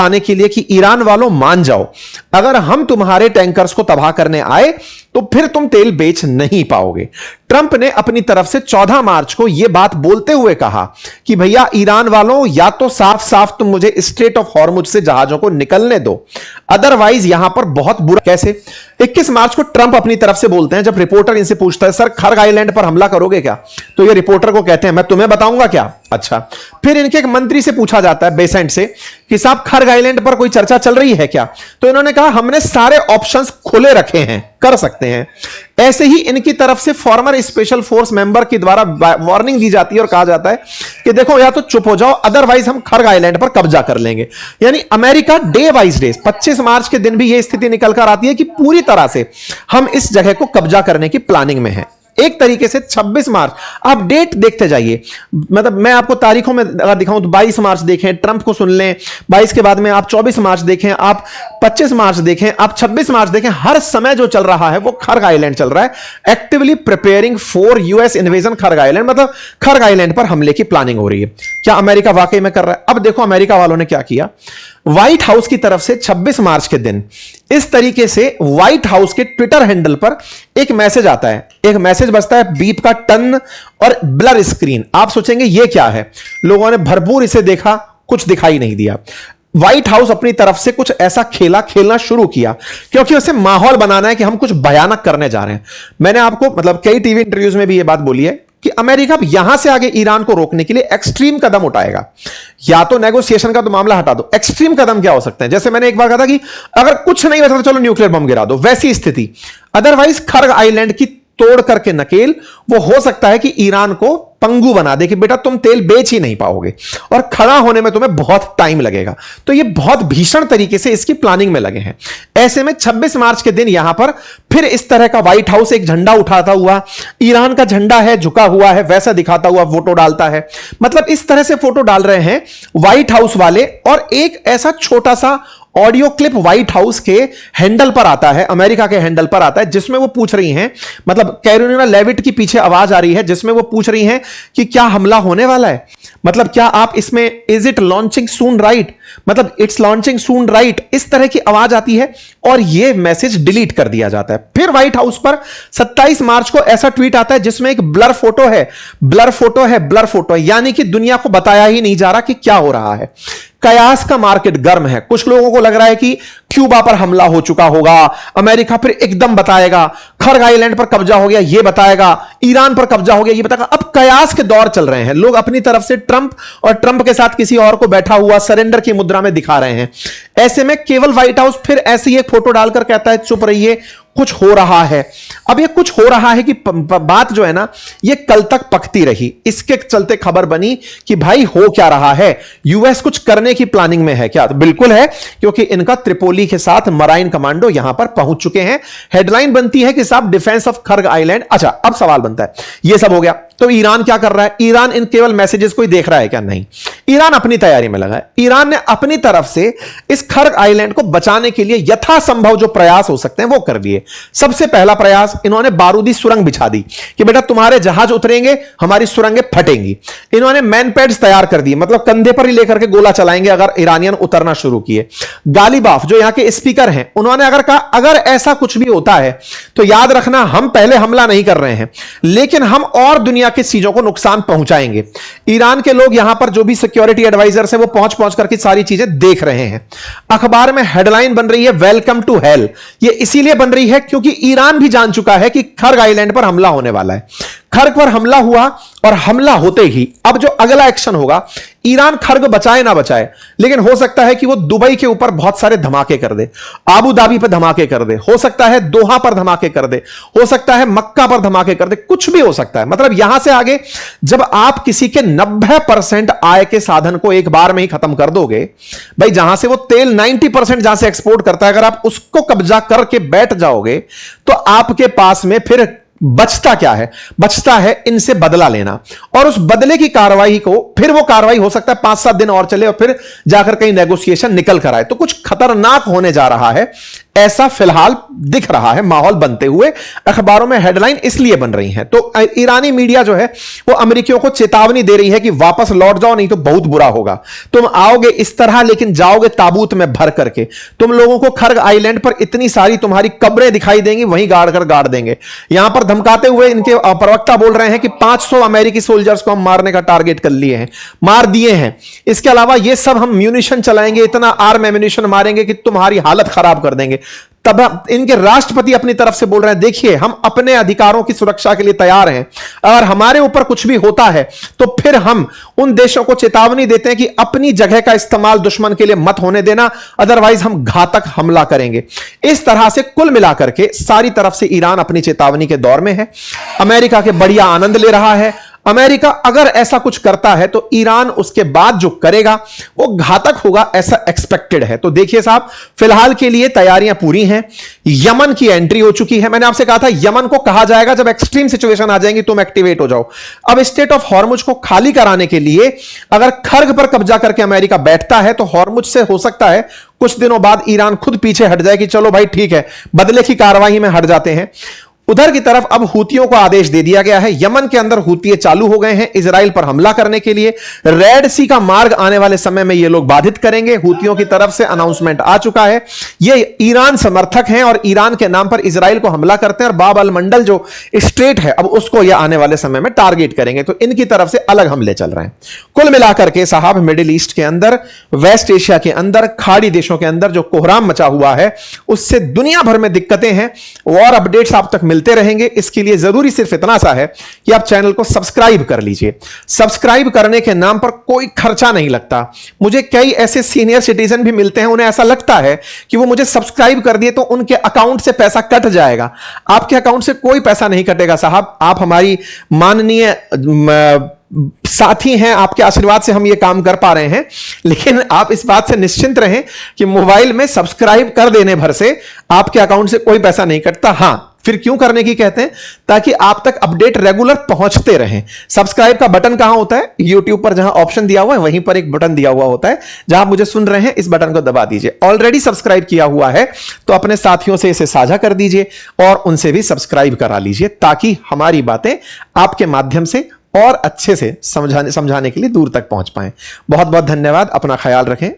आने के लिए कि ईरान वालों मान जाओ, अगर हम तुम्हारे टैंकर्स को तबाह करने आए तो फिर तुम तेल बेच नहीं पाओगे। ट्रंप ने अपनी तरफ से 14 मार्च को यह बात बोलते हुए कहा कि भैया ईरान वालों, या तो साफ साफ तुम मुझे स्ट्रेट ऑफ हॉर्मुज से जहाजों को निकलने दो, अदरवाइज यहां पर बहुत बुरा। कैसे? 21 मार्च को ट्रंप अपनी तरफ से बोलते हैं, जब रिपोर्टर इनसे पूछता है सर खर्ग आइलैंड पर हमला करोगे क्या, तो ये रिपोर्टर को कहते हैं मैं तुम्हें बताऊंगा क्या। अच्छा, फिर इनके एक मंत्री से पूछा जाता है बेसेंट से कि साहब खर्ग आइलैंड पर कोई चर्चा चल रही है क्या, तो इन्होंने कहा हमने सारे ऑप्शंस खुले रखे हैं, कर सकते हैं। ऐसे ही इनकी तरफ से फॉर्मर स्पेशल फोर्स मेंबर के द्वारा वार्निंग दी जाती है और कहा जाता है कि देखो या तो चुप हो जाओ, अदरवाइज हम खर्ग आइलैंड पर कब्जा कर लेंगे। यानी अमेरिका डे वाइज डे, 25 मार्च के दिन भी यह स्थिति निकल कर आती है कि पूरी तरह से हम इस जगह को कब्जा करने की प्लानिंग में हैं। एक तरीके से 26 मार्च, आप डेट देखते जाइए, मतलब मैं आपको तारीखों में अगर दिखाऊं तो 22 मार्च देखें, ट्रंप को सुन लें, 22 के बाद में आप 24 मार्च देखें, आप 25 मार्च देखें, आप 26 मार्च देखें, हर समय जो चल रहा है वो खर्ग आइलैंड चल रहा है। Actively preparing for US invasion खर्ग island, मतलब खर्ग आइलैंड पर हमले की प्लानिंग हो रही है। क्या अमेरिका वाकई में कर रहा है? अब देखो अमेरिका वालों ने क्या किया। व्हाइट हाउस की तरफ से 26 मार्च के दिन इस तरीके से व्हाइट हाउस के ट्विटर हैंडल पर एक मैसेज आता है, एक मैसेज बजता है बीप का टन और ब्लर स्क्रीन। आप सोचेंगे ये क्या है, लोगों ने भरपूर इसे देखा, कुछ दिखाई नहीं दिया। व्हाइट हाउस अपनी तरफ से कुछ ऐसा खेलना शुरू किया, क्योंकि उसे माहौल बनाना है कि हम कुछ भयानक करने जा रहे हैं। मैंने आपको मतलब कई टीवी इंटरव्यूज में भी यह बात बोली है कि अमेरिका यहां से आगे ईरान को रोकने के लिए एक्सट्रीम कदम उठाएगा। या तो नेगोशिएशन का तो मामला हटा दो, एक्सट्रीम कदम क्या हो सकते हैं, जैसे मैंने एक बार कहा था कि अगर कुछ नहीं बचा तो चलो न्यूक्लियर बम गिरा दो, वैसी स्थिति। अदरवाइज खर्ग आइलैंड की तोड़ करके नकेल वो हो सकता है कि ईरान को पंगु बना दे कि बेटा तुम तेल बेच ही नहीं पाओगे और खड़ा होने में तुम्हें बहुत टाइम लगेगा। तो ये बहुत भीषण तरीके से इसकी प्लानिंग में लगे हैं। ऐसे में 26 मार्च के दिन यहां पर फिर इस तरह का व्हाइट हाउस एक झंडा उठाता हुआ, ईरान का झंडा है झुका हुआ है वैसा दिखाता हुआ फोटो डालता है। मतलब इस तरह से फोटो डाल रहे हैं व्हाइट हाउस वाले। और एक ऐसा छोटा सा ऑडियो क्लिप व्हाइट हाउस के हैंडल पर आता है, अमेरिका के हैंडल पर आता है, जिसमें वो पूछ रही हैं, मतलब कैरोलिना लेविट की पीछे आवाज आ रही है जिसमें वो पूछ रही हैं कि क्या हमला होने वाला है, मतलब क्या आप इसमें is it launching soon right, मतलब इट्स लॉन्चिंग सून राइट, इस तरह की आवाज आती है और यह मैसेज डिलीट कर दिया जाता है। फिर व्हाइट हाउस पर 27 मार्च को ऐसा ट्वीट आता है जिसमें एक ब्लर फोटो है, ब्लर फोटो है, ब्लर फोटो है, यानी कि दुनिया को बताया ही नहीं जा रहा कि क्या हो रहा है। कयास का मार्केट गर्म है। कुछ लोगों को लग रहा है कि क्यूबा पर हमला हो चुका होगा, अमेरिका फिर एकदम बताएगा, खर्ग आइलैंड पर कब्जा हो गया ये बताएगा, ईरान पर कब्जा हो गया ये बताएगा। अब कयास के दौर चल रहे हैं, लोग अपनी तरफ से ट्रंप और ट्रंप के साथ किसी और को बैठा हुआ सरेंडर की मुद्रा में दिखा रहे हैं। ऐसे में केवल व्हाइट हाउस फिर ऐसी एक फोटो डालकर कहता है चुप रहिए, कुछ हो रहा है। अब ये कुछ हो रहा है कि बात जो है ना ये कल तक पकती रही, इसके चलते खबर बनी कि भाई हो क्या रहा है, यूएस कुछ करने की प्लानिंग में है क्या? तो बिल्कुल है, क्योंकि इनका त्रिपोली के साथ मराइन कमांडो यहां पर पहुंच चुके हैं। हेडलाइन बनती है कि साहब डिफेंस ऑफ खर्ग आइलैंड। अच्छा, अब सवाल बनता है ये सब हो गया तो ईरान क्या कर रहा है? ईरान इन केवल मैसेजेस को ही देख रहा है क्या? नहीं, ईरान अपनी तैयारी में लगा है। ईरान ने अपनी तरफ से इस खर्ग आइलैंड को बचाने के लिए यथासंभव जो प्रयास हो सकते हैं वो कर दिए। सबसे पहला प्रयास, इन्होंने बारूदी सुरंग बिछा दी कि बेटा तुम्हारे जहाज उतरेंगे, हमारी सुरंगें फटेंगी। इन्होंने मैन पैड्स तैयार कर दिए, मतलब कंधे पर ही लेकर के गोला चलाएंगे अगर ईरानियन उतरना शुरू किए। गालिबाफ जो यहां के स्पीकर हैं, उन्होंने अगर कहा अगर ऐसा कुछ भी होता है तो याद रखना हम पहले हमला नहीं कर रहे हैं, लेकिन हम और दुनिया की चीजों को नुकसान पहुंचाएंगे। ईरान के लोग यहां पर जो भी सिक्योरिटी एडवाइजर्स हैं वो पहुंच पहुंच करके सारी चीजें देख रहे हैं। अखबार में हेडलाइन बन रही है वेलकम टू हेल। ये इसीलिए बन रही है क्योंकि ईरान भी जान चुका है कि खर्ग आइलैंड पर हमला होने वाला है। खर्ग पर हमला हुआ और हमला होते ही अब जो अगला एक्शन होगा, ईरान खर्ग बचाए ना बचाए, लेकिन हो सकता है कि वो दुबई के ऊपर बहुत सारे धमाके कर दे, आबू धाबी पर धमाके कर दे, हो सकता है दोहा पर धमाके कर दे, हो सकता है मक्का पर धमाके कर दे, कुछ भी हो सकता है। मतलब यहां से आगे जब आप किसी के 90% आय के साधन को एक बार में ही खत्म कर दोगे, भाई जहां से वो तेल 90% जहां से एक्सपोर्ट करता है, अगर आप उसको कब्जा करके बैठ जाओगे तो आपके पास में फिर बचता क्या है? बचता है इनसे बदला लेना, और उस बदले की कार्रवाई को फिर वो कार्रवाई हो सकता है 5-7 दिन और चले और फिर जाकर कहीं नेगोशिएशन निकल कर आए। तो कुछ खतरनाक होने जा रहा है। ऐसा फिलहाल दिख रहा है माहौल बनते हुए, अखबारों में हेडलाइन इसलिए बन रही है। तो ईरानी मीडिया जो है वो अमेरिकियों को चेतावनी दे रही है कि वापस लौट जाओ, नहीं तो बहुत बुरा होगा। तुम आओगे इस तरह, लेकिन जाओगे ताबूत में भर करके। तुम लोगों को खर्ग आइलैंड पर इतनी सारी तुम्हारी कब्रें दिखाई देंगी, वहीं गाड़ देंगे। यहां पर धमकाते हुए इनके प्रवक्ता बोल रहे हैं कि 500 अमेरिकी सोल्जर्स को हम मारने का टारगेट कर लिए हैं, मार दिए हैं। इसके अलावा ये सब हम म्यूनिशन चलाएंगे, इतना आर्म एम्यूनिशन मारेंगे कि तुम्हारी हालत खराब कर देंगे। तब इनके राष्ट्रपति अपनी तरफ से बोल रहे हैं, देखिए हम अपने अधिकारों की सुरक्षा के लिए तैयार हैं, अगर हमारे ऊपर कुछ भी होता है तो फिर हम उन देशों को चेतावनी देते हैं कि अपनी जगह का इस्तेमाल दुश्मन के लिए मत होने देना, अदरवाइज हम घातक हमला करेंगे। इस तरह से कुल मिलाकर के सारी तरफ से ईरान अपनी चेतावनी के दौर में है, अमेरिका के बढ़िया आनंद ले रहा है। अमेरिका अगर ऐसा कुछ करता है तो ईरान उसके बाद जो करेगा वो घातक होगा, ऐसा एक्सपेक्टेड है। तो देखिए साहब, फिलहाल के लिए तैयारियां पूरी हैं। यमन की एंट्री हो चुकी है। मैंने आपसे कहा था यमन को कहा जाएगा जब एक्सट्रीम सिचुएशन आ जाएंगी तुम एक्टिवेट हो जाओ। अब स्टेट ऑफ हॉर्मुज को खाली कराने के लिए अगर खर्ग पर कब्जा करके अमेरिका बैठता है तो हॉर्मुज से हो सकता है कुछ दिनों बाद ईरान खुद पीछे हट जाए कि चलो भाई ठीक है, बदले की कार्रवाई में हट जाते हैं। उधर की तरफ अब हूतियों को आदेश दे दिया गया है। यमन के अंदर हूतिये चालू हो गए हैं इजराइल पर हमला करने के लिए। रेड सी का मार्ग आने वाले समय में ये लोग बाधित करेंगे। हूतियों की तरफ से अनाउंसमेंट आ चुका है। ये ईरान समर्थक हैं और ईरान के नाम पर इजराइल को हमला करते हैं और बाब अल मंडल जो स्टेट है अब उसको ये आने वाले समय में टारगेट करेंगे। तो इनकी तरफ से अलग हमले चल रहे हैं। कुल मिलाकर के साहब, मिडिल ईस्ट के अंदर, वेस्ट एशिया के अंदर, खाड़ी देशों के अंदर जो कोहराम मचा हुआ है उससे दुनिया भर में दिक्कतें हैं। और अपडेट्स आप तक मिलते रहेंगे। इसके लिए जरूरी सिर्फ इतना सा है कि आप चैनल को सब्सक्राइब कर लीजिए। सब्सक्राइब करने के नाम पर कोई खर्चा नहीं लगता। मुझे कई ऐसे सीनियर सिटीजन भी मिलते हैं, उन्हें ऐसा लगता है कि वो मुझे सब्सक्राइब कर दिए तो उनके अकाउंट से पैसा कट जाएगा। आपके अकाउंट से कोई पैसा नहीं कटेगा साहब। आप हमारी माननीय साथी हैं, आपके आशीर्वाद से हम ये काम कर पा रहे हैं। लेकिन आप इस बात से निश्चिंत रहें कि मोबाइल में सब्सक्राइब कर देने भर से आपके अकाउंट से कोई पैसा नहीं कटता। हां, फिर क्यों करने की कहते हैं? ताकि आप तक अपडेट रेगुलर पहुंचते रहें। सब्सक्राइब का बटन कहां होता है? YouTube पर जहां ऑप्शन दिया हुआ है वहीं पर एक बटन दिया हुआ होता है। जहां आप मुझे सुन रहे हैं इस बटन को दबा दीजिए। ऑलरेडी सब्सक्राइब किया हुआ है तो अपने साथियों से इसे साझा कर दीजिए और उनसे भी सब्सक्राइब करा लीजिए, ताकि हमारी बातें आपके माध्यम से और अच्छे से समझाने के लिए दूर तक पहुंच पाएं। बहुत बहुत धन्यवाद। अपना ख्याल रखें।